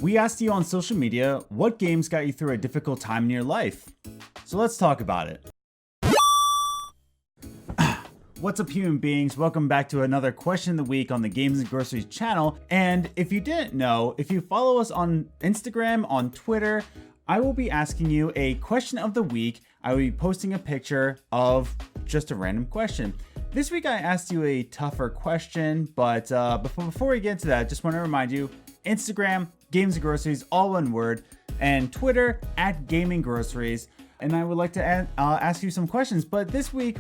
We asked you on social media what games got you through a difficult time in your life. So let's talk about it. What's up, human beings? Welcome back to another question of the week on the Games and Groceries channel. And if you didn't know, if you follow us on Instagram, on Twitter, I will be asking you a question of the week. I will be posting a picture of just a random question. This week I asked you a tougher question, but before we get into that, just want to remind you, Instagram, Games and Groceries, all one word, and Twitter, @GamingGroceries. And I would like to ask you some questions, but this week,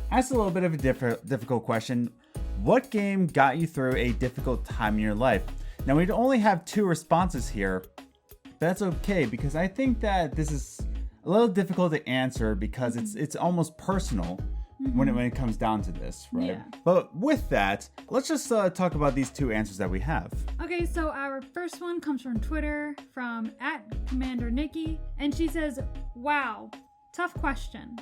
I asked a little bit of a difficult question. What game got you through a difficult time in your life? Now, we'd only have 2 responses here. That's okay, because I think that this is a little difficult to answer because it's almost personal when it comes down to this, right? Yeah. But with that, let's just talk about these 2 answers that we have. Okay, so our first one comes from Twitter from @CommanderNikki, and she says, "Wow, tough question.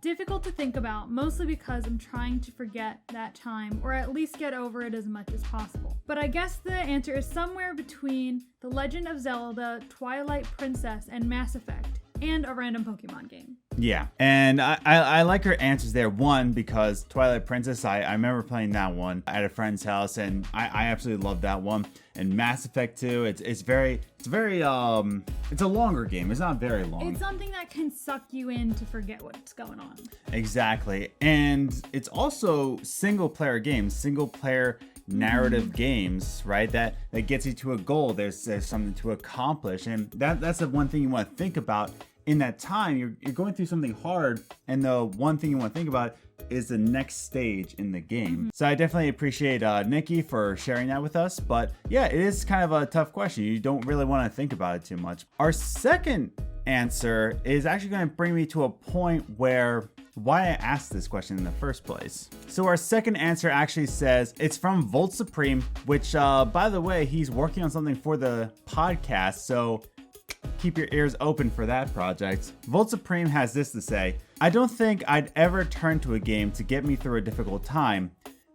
Difficult to think about, mostly because I'm trying to forget that time, or at least get over it as much as possible. But I guess the answer is somewhere between The Legend of Zelda, Twilight Princess, and Mass Effect, and a random Pokemon game." Yeah, and I like her answers there. One, because Twilight Princess, I remember playing that one at a friend's house, and I absolutely love that one. And Mass Effect 2, it's a longer game. It's not very long. It's something that can suck you in to forget what's going on. Exactly, and it's also single player narrative games, right? That gets you to a goal. There's something to accomplish, and that's the one thing you want to think about in that time. You're going through something hard, and the one thing you want to think about is the next stage in the game. So I definitely appreciate Nikki for sharing that with us. But yeah, it is kind of a tough question. You don't really want to think about it too much. Our second answer is actually going to bring me to a point where why I asked this question in the first place. So our second answer actually says it's from Volt Supreme, which by the way, he's working on something for the podcast, so keep your ears open for that project. Volt Supreme has this to say: "I don't think I'd ever turn to a game to get me through a difficult time.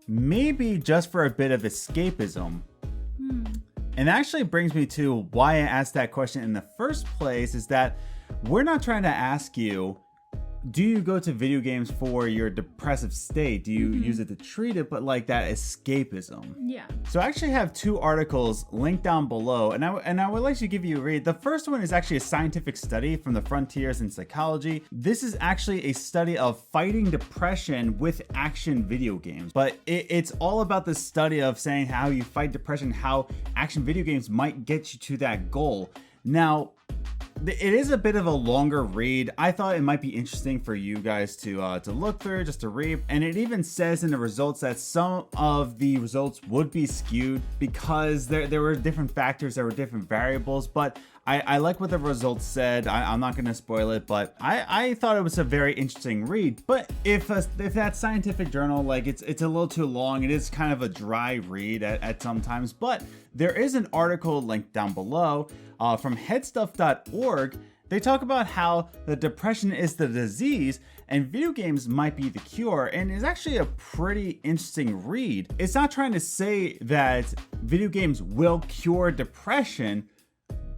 Maybe just for a bit of escapism." And that actually brings me to why I asked that question in the first place, is that we're not trying to ask you, do you go to video games for your depressive state? Do you use it to treat it, but like that escapism? Yeah. So I actually have 2 articles linked down below, and I would like to give you a read. The first one is actually a scientific study from the Frontiers in Psychology. This is actually a study of fighting depression with action video games, but it's all about the study of saying how you fight depression, how action video games might get you to that goal. Now, it is a bit of a longer read. I thought it might be interesting for you guys to look through, just to read. And it even says in the results that some of the results would be skewed because there were different factors, there were different variables. But I like what the results said. I'm not going to spoil it, but I thought it was a very interesting read. But if that scientific journal, like it's a little too long, it is kind of a dry read at sometimes. But there is an article linked down below from headstuff.org. They talk about how the depression is the disease and video games might be the cure, and it's actually a pretty interesting read. It's not trying to say that video games will cure depression,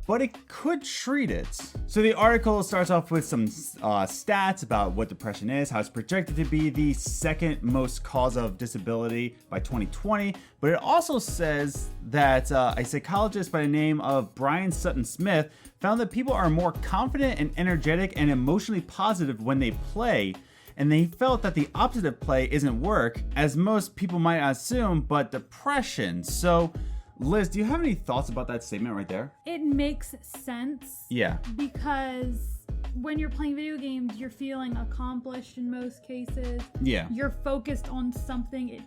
but it could treat it. So the article starts off with some stats about what depression is, how it's projected to be the 2nd most cause of disability by 2020. But it also says that a psychologist by the name of Brian Sutton Smith found that people are more confident and energetic and emotionally positive when they play. And they felt that the opposite of play isn't work, as most people might assume, but depression. So Liz, do you have any thoughts about that statement right there? It makes sense. Yeah. Because when you're playing video games, you're feeling accomplished in most cases. Yeah. You're focused on something. It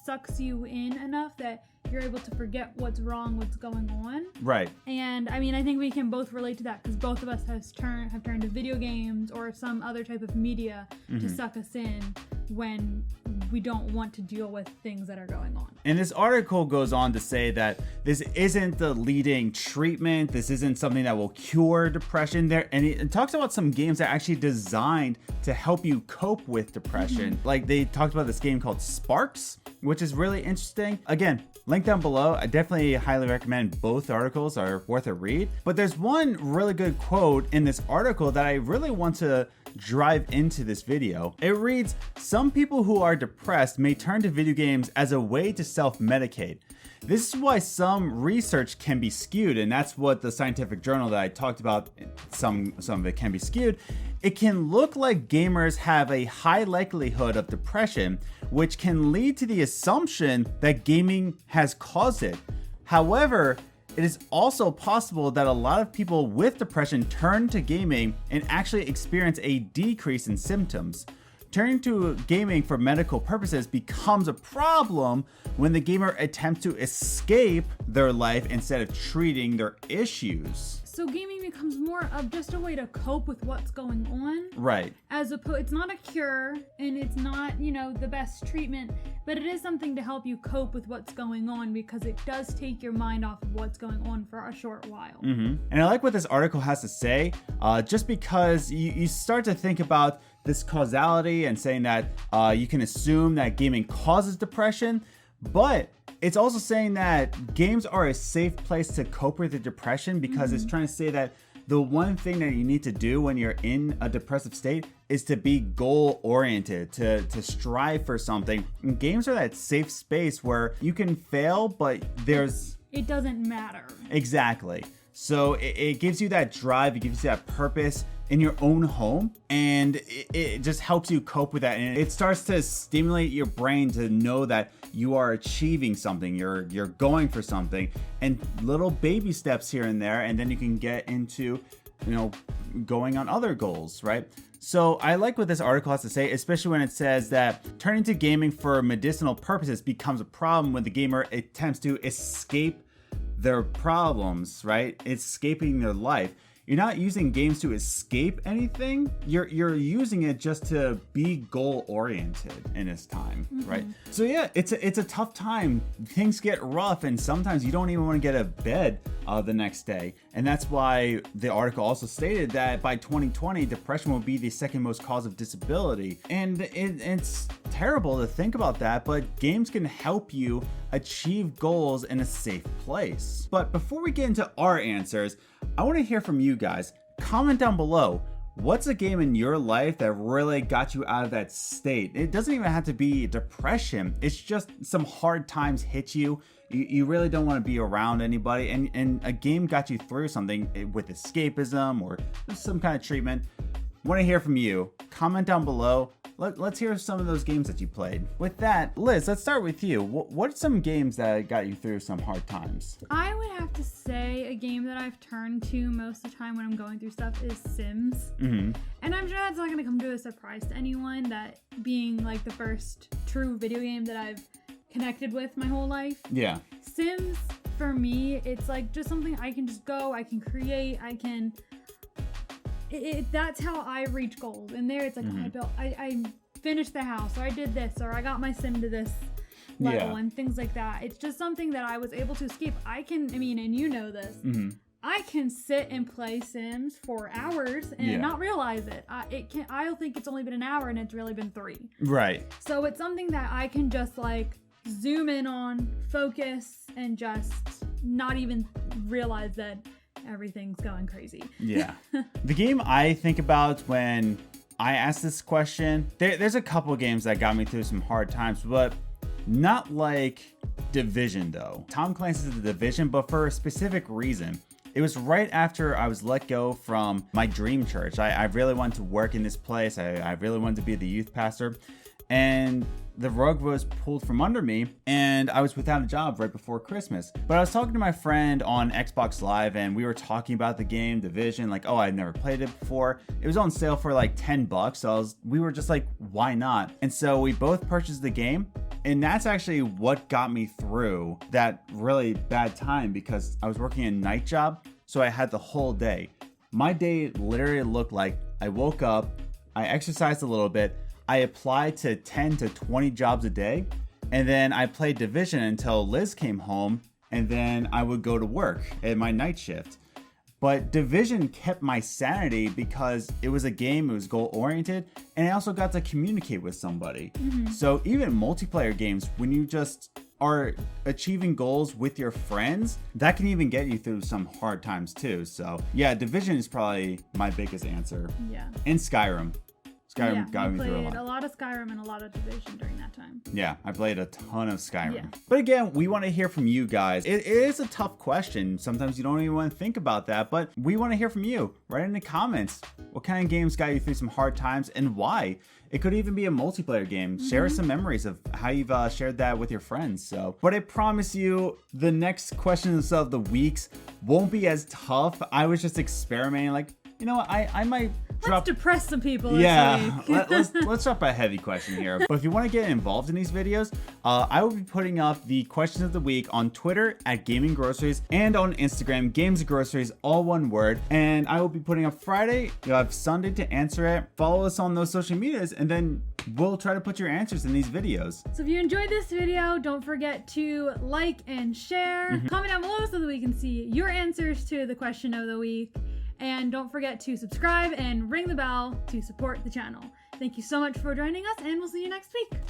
sucks you in enough that you're able to forget what's wrong, what's going on. Right. And I mean, I think we can both relate to that because both of us have turned to video games or some other type of media to suck us in when we don't want to deal with things that are going on. And this article goes on to say that this isn't the leading treatment. This isn't something that will cure depression. And it talks about some games that are actually designed to help you cope with depression. Like they talked about this game called Sparks, which is really interesting. Again, Link down below. I definitely highly recommend both articles are worth a read. But there's one really good quote in this article that I really want to drive into this video. It reads, "Some people who are depressed may turn to video games as a way to self-medicate. This is why some research can be skewed," and that's what the scientific journal that I talked about, some of it can be skewed. "It can look like gamers have a high likelihood of depression, which can lead to the assumption that gaming has caused it. However, it is also possible that a lot of people with depression turn to gaming and actually experience a decrease in symptoms. Turning to gaming for medical purposes becomes a problem when the gamer attempts to escape their life instead of treating their issues." So gaming becomes more of just a way to cope with what's going on. Right. As opposed, it's not a cure and it's not, the best treatment, but it is something to help you cope with what's going on because it does take your mind off of what's going on for a short while. And I like what this article has to say, just because you start to think about this causality and saying that you can assume that gaming causes depression, but it's also saying that games are a safe place to cope with the depression because it's trying to say that the one thing that you need to do when you're in a depressive state is to be goal oriented, to strive for something. And games are that safe space where you can fail, but it doesn't matter. Exactly. So it gives you that drive, it gives you that purpose in your own home, and it just helps you cope with that. And it starts to stimulate your brain to know that you are achieving something, you're going for something, and little baby steps here and there, and then you can get into, going on other goals, right? So I like what this article has to say, especially when it says that turning to gaming for medicinal purposes becomes a problem when the gamer attempts to escape their problems, right? Escaping their life. You're not using games to escape anything. You're using it just to be goal oriented in this time, right? So yeah, it's a tough time. Things get rough, and sometimes you don't even want to get out of bed the next day. And that's why the article also stated that by 2020, depression will be the second most cause of disability. And it's terrible to think about that, but games can help you achieve goals in a safe place. But before we get into our answers, I want to hear from you guys. Comment down below. What's a game in your life that really got you out of that state? It doesn't even have to be depression. It's just some hard times hit you. You really don't want to be around anybody, and a game got you through something with escapism or some kind of treatment. Want to hear from you. Comment down below. Let's hear some of those games that you played. With that, Liz, let's start with you. What are some games that got you through some hard times? I would have to say a game that I've turned to most of the time when I'm going through stuff is Sims. And I'm sure that's not going to come to a surprise to anyone, that being like the first true video game that I've connected with my whole life. Yeah. Sims, for me, it's like just something I can just go, I can create, I can... that's how I reach goals. And there it's like, I finished the house, or I did this, or I got my sim to this level, and things like that. It's just something that I was able to escape. And you know this, I can sit and play Sims for hours and not realize it. I'll think it's only been an hour and it's really been 3. Right. So it's something that I can just like zoom in on, focus, and just not even realize that everything's going crazy. Yeah. The game I think about when I ask this question, there's a couple of games that got me through some hard times, but not like Division though. Tom Clancy's The Division, but for a specific reason. It was right after I was let go from my dream church. I really wanted to work in this place. I really wanted to be the youth pastor. And the rug was pulled from under me, and I was without a job right before Christmas. But I was talking to my friend on Xbox Live, and we were talking about the game Division, like, oh, I'd never played it before. It was on sale for like $10, so we were just like, why not? And so we both purchased the game, and that's actually what got me through that really bad time, because I was working a night job, so I had the whole day. My day literally looked like I woke up, I exercised a little bit, I applied to 10 to 20 jobs a day, and then I played Division until Liz came home, and then I would go to work at my night shift. But Division kept my sanity because it was a game, it was goal-oriented, and I also got to communicate with somebody. So even multiplayer games, when you just are achieving goals with your friends, that can even get you through some hard times too. So yeah, Division is probably my biggest answer. Yeah. And Skyrim. Skyrim got me through a played lot. a lot of Skyrim and a lot of Division during that time. Yeah, I played a ton of Skyrim. Yeah. But again, we want to hear from you guys. It is a tough question. Sometimes you don't even want to think about that, but we want to hear from you. Write in the comments. What kind of games got you through some hard times and why? It could even be a multiplayer game. Share some memories of how you've shared that with your friends. But I promise you, the next questions of the weeks won't be as tough. I was just experimenting, like, you know what, I might Let's depress some people this week. let's drop a heavy question here. But if you want to get involved in these videos, I will be putting up the questions of the week on Twitter at Gaming Groceries and on Instagram, Games Groceries, all one word. And I will be putting up Friday, you have Sunday to answer it. Follow us on those social medias, and then we'll try to put your answers in these videos. So if you enjoyed this video, don't forget to like and share. Comment down below so that we can see your answers to the question of the week. And don't forget to subscribe and ring the bell to support the channel. Thank you so much for joining us, and we'll see you next week.